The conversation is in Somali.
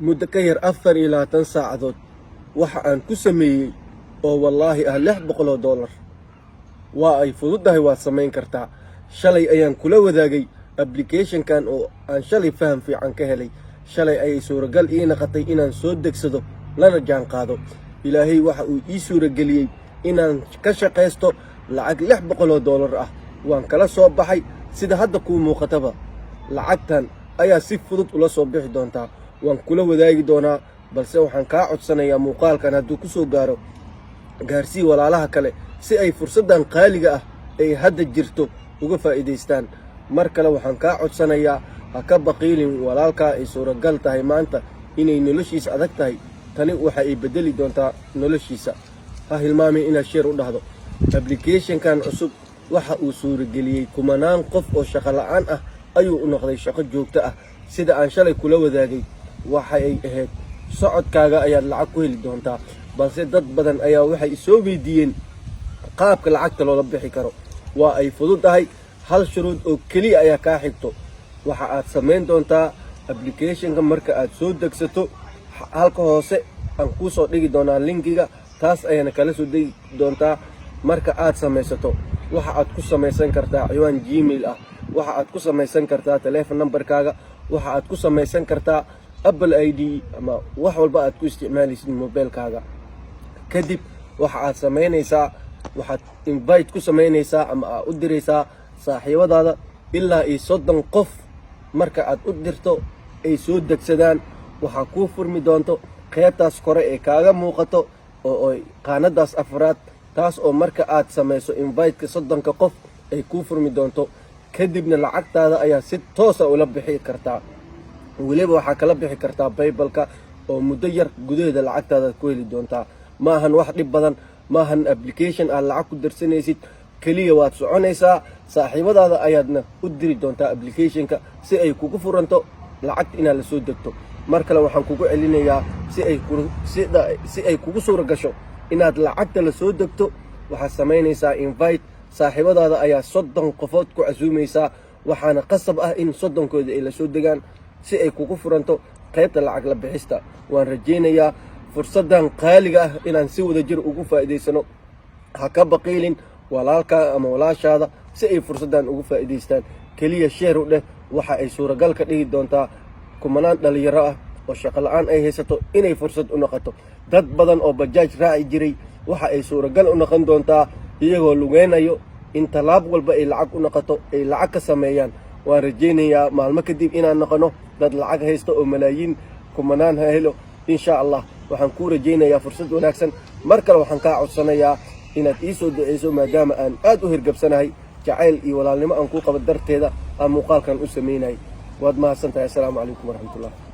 muddo ka yar 24 saacadood waxa aan ku sameeyey oo wallaahi ah $600. waa ay fududahay, waad samayn kartaa. shalay ayaan kula wadaagay application-kan oo aan shalay faham fiican ka helay. shalay ayay suuragal ii noqotay inaan soo degsado lana jaan qaado. ilaahay waxa uu ii suurageliyey inaan ka shaqaysto lacag $600 ah. waan kala soo baxay sida hadda kuu muuqataba. lacagtan ayaa si fudud ula soo bixi doontaa. waan kula wadaagi doonaa, balse waxaan kaa codsanayaa muuqaalkan hadduu ku soo gaaro gaarsii walaalaha kale si ay fursaddan qaaliga ah ay hadda jirto uga faa'iidaystaan. mar kale waxaan kaa codsanayaa ha ka baqiilin walaalkaa ay suuragal tahay maanta inay noloshiisa adag tahay. tani waxa ay bedeli doontaa noloshiisa. ha hilmaamin inaad sheer u dhahdo. application-kan cusub waxa uu suurageliyey kumanaan qof oo shaqo la'aan ah ayuu u noqday shaqo joogto ah. sida aan shalay kula wadaagay waxa ay ahayd socodkaaga ayaad lacag ku heli doontaa, balse dad badan ayaa waxay soo weydiiyeen qaabka lacagta loola bixi karo. waa ay fududahay, hal shuruud oo keliya ayaa kaa xigto. waxa aad samayn doontaa application-ka marka aad soo degsato, halka hoose aan kuu soo dhigi doonaa linkiga, taas ayaana kala soo degi doontaa. marka aad samaysato waxa aad ku samaysan kartaa ciwaan gmail ah, waxa aad ku samaysan kartaa telephone numberkaaga, waxa aad ku samaysan kartaa Apple ID ama wax walba aad ku isticmaalaysid mobilkaaga. kadib waxa aad samaynaysaa, waxaad invite ku samaynaysaa ama aad u diraysaa saaxiibadaada ilaa 30 qof. marka aad u dirto ay soo degsadaan, waxaa kuu furmi doonto qaybtaas kore ee kaaga muuqato oo qaanadaas afraad, taas oo marka aad samayso invite-ka 30 qof ay kuu furmi doonto. kadibna lacagtaada ayaa si toos ah ula bixi kartaa. weliba waxaa kala bixi kartaa PayPal-ka oo muddo yar gudaheeda lacagtaada ku heli doontaa. maahan wax dhib badan, maahan application aad lacag ku darsanaysid keliya. waad soconaysaa, saaxiibadaada ayaadna u diri doontaa application-ka si ay kugu furanto lacagta inaad la soo degto. mar kale waxaan kugu celinayaa si ay kugu suura gasho inaad lacagta la soo degto, waxaad samaynaysaa invite. saaxiibadaada ayaa 30 qofood ku casuumaysaa, waxaana qasab ah in 30kooda ay la soo degaan si ay kugu furanto qaybta lacag la bixista. waan rajaynayaa fursaddan qaaliga ah inaan si wada jir ugu faa'iidaysano. ha ka baqiilin walaalkaa ama walaashaada si ay fursaddan ugu faa'iidaystaan. keliya sheer u dheh, waxa ay suuragal ka dhigi doontaa kumanaan dhalinyaro ah oo shaqo la'aan ay haysato inay fursad u noqoto. dad badan oo bajaaj raaci jiray waxa ay suuragal u noqon doontaa iyagoo lugeynayo in tallaab walba ay lacag u noqoto ay lacag ka sameeyaan. waan rajaynayaa maalmo kadib inaan noqono dad lacag haysta oo malaayiin kumanaan ha helo insha allah. waxaan kuu rajaynayaa fursad wanaagsan. mar kale waxaan kaa codsanayaa inaad ii soo duceyso maadaama aan aad u hirgabsanahay jacayl iyo walaalnimo aan kuu qabo darteeda aan muuqaalkan u sameynay. waad mahadsantahay. assalaamu calaykum waraxmatullah.